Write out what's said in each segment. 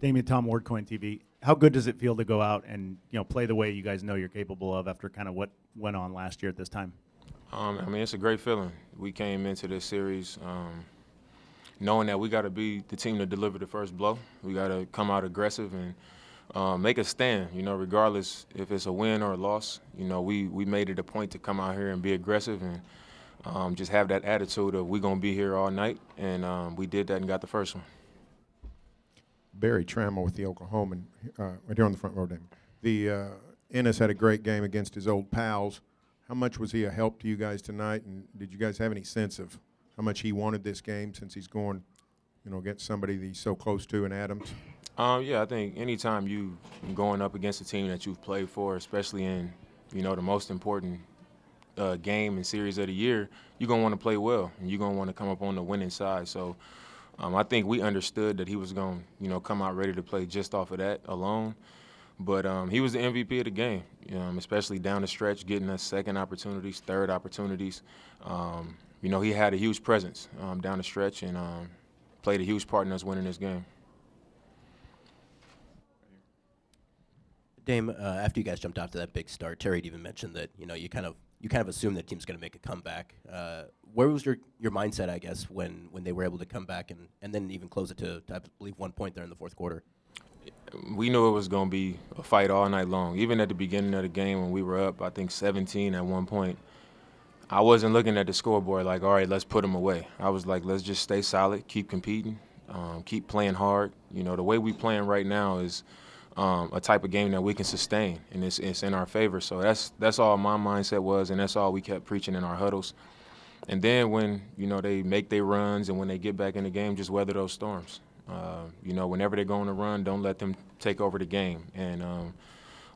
Damian, Tom Ward, Coin TV. How good does it feel to go out and play the way you guys know you're capable of after kind of what went on last year at this time? I mean, it's a great feeling. We came into this series knowing that we got to be the team to deliver the first blow. We got to come out aggressive and make a stand, regardless if it's a win or a loss. We made it a point to come out here and be aggressive and just have that attitude of we're going to be here all night, and we did that and got the first one. Barry Trammell with the Oklahoman, right here on the front row, David. Enis had a great game against his old pals. How much was he a help to you guys tonight, and did you guys have any sense of how much he wanted this game since he's going, against somebody that he's so close to in Adams? Yeah, I think anytime you going up against a team that you've played for, especially in, the most important game and series of the year, you're going to want to play well, and you're going to want to come up on the winning side. So I think we understood that he was going to, come out ready to play just off of that alone. But he was the MVP of the game, especially down the stretch, getting us second opportunities, third opportunities. He had a huge presence down the stretch and played a huge part in us winning this game. Dame, after you guys jumped off to that big start, Terry had even mentioned that you kind of assumed that team's going to make a comeback. Where was your mindset, I guess, when they were able to come back and then even close it to I believe 1 point there in the fourth quarter? We knew it was going to be a fight all night long. Even at the beginning of the game when we were up, I think 17 at one point, I wasn't looking at the scoreboard like, all right, let's put them away. I was like, let's just stay solid, keep competing, keep playing hard. The way we playing right now is a type of game that we can sustain, and it's in our favor. So that's all my mindset was, and that's all we kept preaching in our huddles. And then when, they make their runs and when they get back in the game, just weather those storms. Whenever they're going to run, don't let them take over the game, and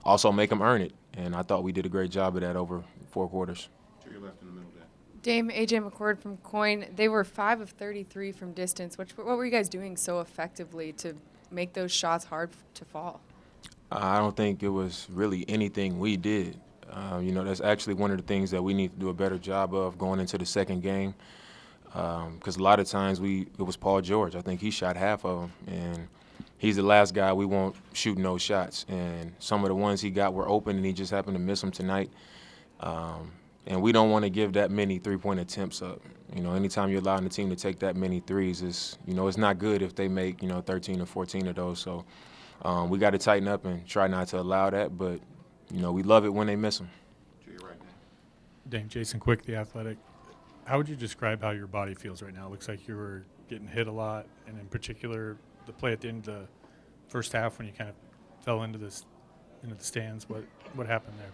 also make them earn it. And I thought we did a great job of that over 4 quarters. To your left in the middle there. Dame, A.J. McCord from Coin, they were 5 of 33 from distance. What were you guys doing so effectively to make those shots hard to fall? I don't think it was really anything we did. That's actually one of the things that we need to do a better job of going into the second game. Because a lot of times it was Paul George. I think he shot half of them, and he's the last guy we want shooting those shots. And some of the ones he got were open, and he just happened to miss them tonight. And we don't want to give that many three-point attempts up. Anytime you're allowing the team to take that many threes, it's not good if they make 13 or 14 of those. So we got to tighten up and try not to allow that. But we love it when they miss them. To your right now. Dame, Jason Quick, The Athletic. How would you describe how your body feels right now? It looks like you were getting hit a lot, and in particular, the play at the end of the first half when you kind of fell into the stands. What happened there?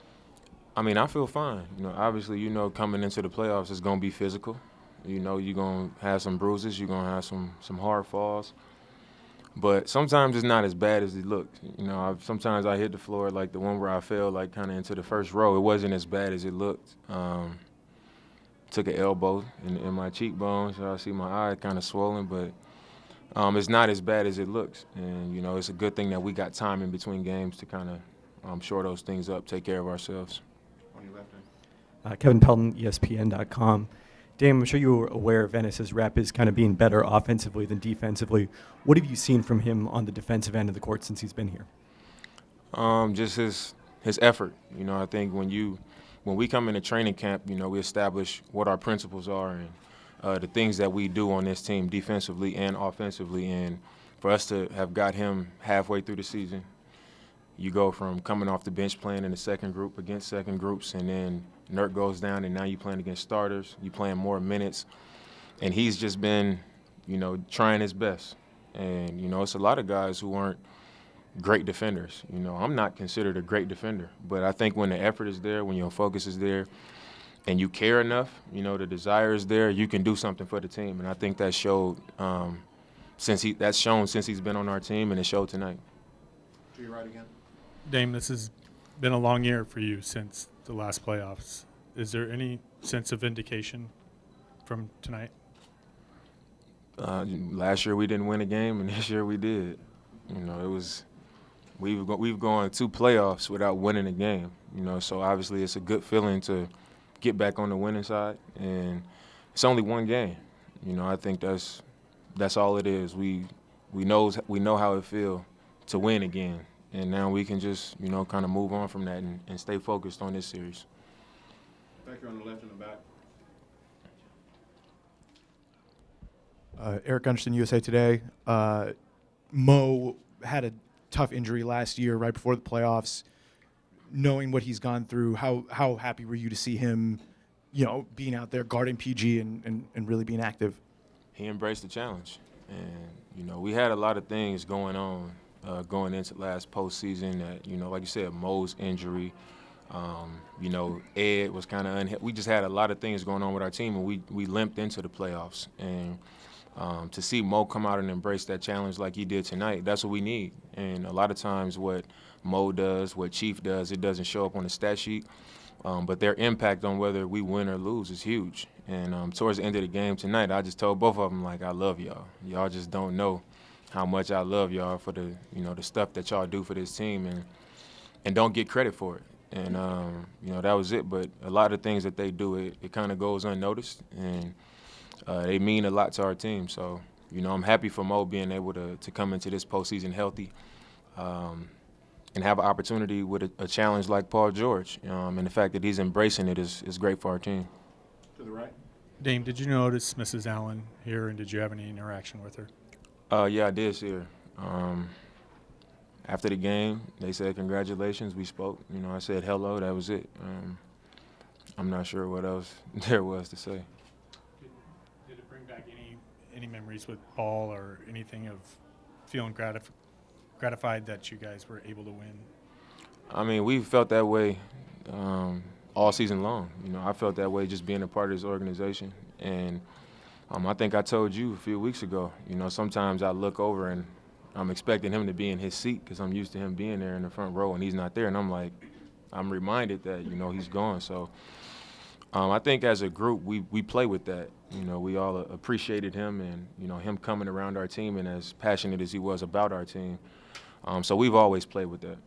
I mean, I feel fine. Obviously, coming into the playoffs, it's going to be physical. You're going to have some bruises. You're going to have some hard falls. But sometimes it's not as bad as it looks. Sometimes I hit the floor like the one where I fell like kind of into the first row. It wasn't as bad as it looked. Took an elbow in my cheekbone, so I see my eye kind of swollen, but it's not as bad as it looks. And, it's a good thing that we got time in between games to kind of shore those things up, take care of ourselves. On your left hand. Kevin Pelton, ESPN.com. Dame, I'm sure you were aware of Enis' rep is kind of being better offensively than defensively. What have you seen from him on the defensive end of the court since he's been here? Just his effort. I think when we come into training camp, we establish what our principles are and the things that we do on this team defensively and offensively. And for us to have got him halfway through the season, you go from coming off the bench playing in the second group against second groups, and then Nurk goes down, and now you're playing against starters. You're playing more minutes. And he's just been, trying his best. And, it's a lot of guys who aren't great defenders. I'm not considered a great defender, but I think when the effort is there, when your focus is there, and you care enough, the desire is there, you can do something for the team. And I think that showed since he's been on our team, and it showed tonight. To your right again. Dame, this has been a long year for you since the last playoffs. Is there any sense of vindication from tonight? Last year we didn't win a game, and this year we did. It was we've gone 2 playoffs without winning a game. So obviously it's a good feeling to get back on the winning side, and it's only 1 game. I think that's all it is. We know how it feels to win again. And now we can just, kind of move on from that and stay focused on this series. Back here on the left and the back. Eric Gunstein, USA Today. Mo had a tough injury last year right before the playoffs. Knowing what he's gone through, how happy were you to see him, being out there guarding PG and really being active? He embraced the challenge. And, we had a lot of things going on going into last postseason that, like you said, Mo's injury. Ed was kind of we just had a lot of things going on with our team, and we limped into the playoffs. And to see Mo come out and embrace that challenge like he did tonight, that's what we need. And a lot of times what Mo does, what Chief does, it doesn't show up on the stat sheet. But their impact on whether we win or lose is huge. And towards the end of the game tonight, I just told both of them, like, I love y'all. Y'all just don't know how much I love y'all for the, the stuff that y'all do for this team and don't get credit for it. And, that was it. But a lot of things that they do, it kind of goes unnoticed. And they mean a lot to our team. So, I'm happy for Mo being able to come into this postseason healthy and have an opportunity with a challenge like Paul George. And the fact that he's embracing it is great for our team. To the right. Dame, did you notice Mrs. Allen here, and did you have any interaction with her? Yeah, I did see her. After the game, they said congratulations. We spoke. I said hello. That was it. I'm not sure what else there was to say. Did it bring back any memories with Paul or anything of feeling gratified that you guys were able to win? I mean, we felt that way all season long. I felt that way just being a part of this organization. And I think I told you a few weeks ago, sometimes I look over and I'm expecting him to be in his seat because I'm used to him being there in the front row, and he's not there. And I'm reminded that, he's gone. So I think as a group, we play with that. We all appreciated him and, him coming around our team and as passionate as he was about our team. So we've always played with that.